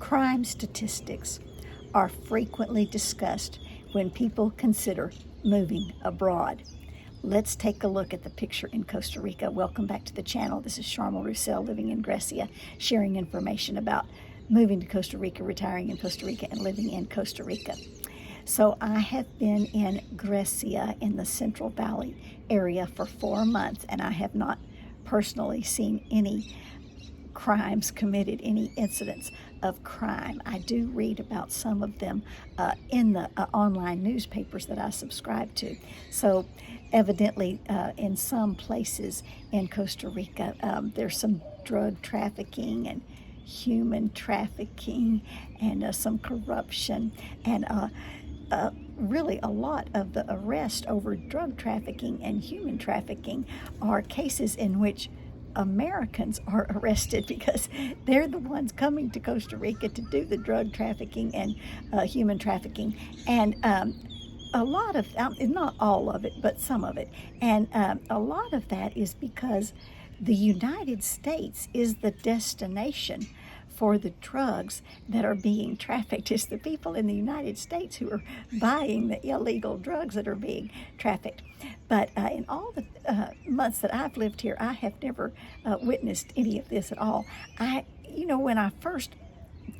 Crime statistics are frequently discussed when people consider moving abroad. Let's take a look at the picture in Costa Rica. Welcome back to the channel. This is Charmel Roussel, living in Grecia, sharing information about moving to Costa Rica, retiring in Costa Rica, and living in Costa Rica. So I have been in Grecia in the Central Valley area for 4 months, and I have not personally seen any crimes committed, any incidents of crime. I do read about some of them in the online newspapers that I subscribe to. So evidently in some places in Costa Rica there's some drug trafficking and human trafficking and some corruption, and really a lot of the arrests over drug trafficking and human trafficking are cases in which Americans are arrested because they're the ones coming to Costa Rica to do the drug trafficking and human trafficking. And a lot of, not all of it, but some of it. And a lot of that is because the United States is the destination for the drugs that are being trafficked. It's the people in the United States who are buying the illegal drugs that are being trafficked. But in all the months that I've lived here, I have never witnessed any of this at all. When I first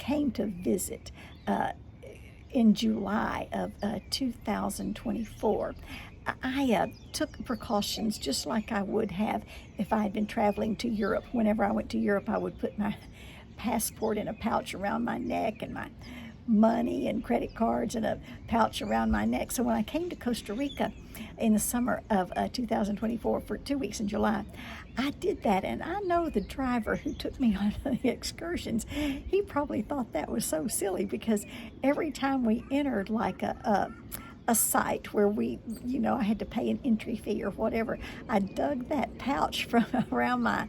came to visit in July of 2024, I took precautions just like I would have if I had been traveling to Europe. Whenever I went to Europe, I would put my passport in a pouch around my neck and my money and credit cards in a pouch around my neck. So when I came to Costa Rica in the summer of 2024 for 2 weeks in July, I did that, and I know the driver who took me on the excursions, he probably thought that was so silly because every time we entered like a site where I had to pay an entry fee or whatever, I dug that pouch from around my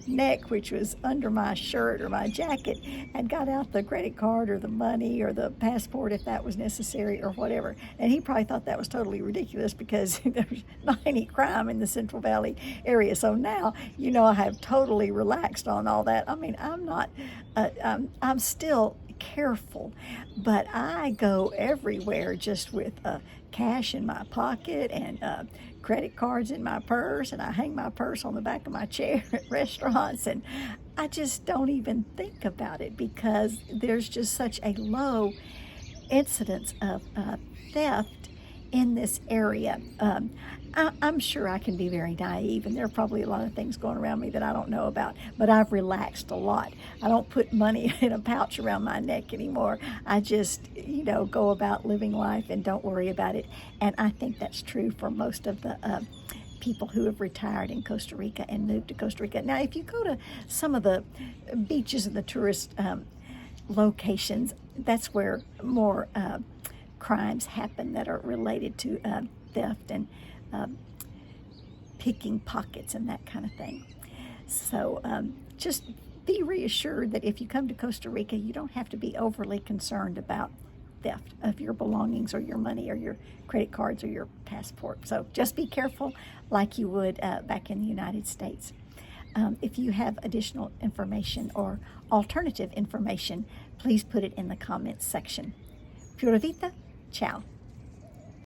neck, which was under my shirt or my jacket, and got out the credit card or the money or the passport if that was necessary or whatever. And he probably thought that was totally ridiculous because there's not any crime in the Central Valley area. So now, I have totally relaxed on all that. I mean, I'm still careful, but I go everywhere just with cash in my pocket and credit cards in my purse, and I hang my purse on the back of my chair at restaurants, and I just don't even think about it because there's just such a low incidence of theft in this area. I'm sure I can be very naive, and there are probably a lot of things going around me that I don't know about, but I've relaxed a lot. I don't put money in a pouch around my neck anymore. I just, go about living life and don't worry about it. And I think that's true for most of the people who have retired in Costa Rica and moved to Costa Rica. Now, if you go to some of the beaches and the tourist locations, that's where more crimes happen that are related to theft and picking pockets and that kind of thing. So just be reassured that if you come to Costa Rica, you don't have to be overly concerned about theft of your belongings or your money or your credit cards or your passport. So just be careful like you would back in the United States. If you have additional information or alternative information, please put it in the comments section. Pura vida, ciao.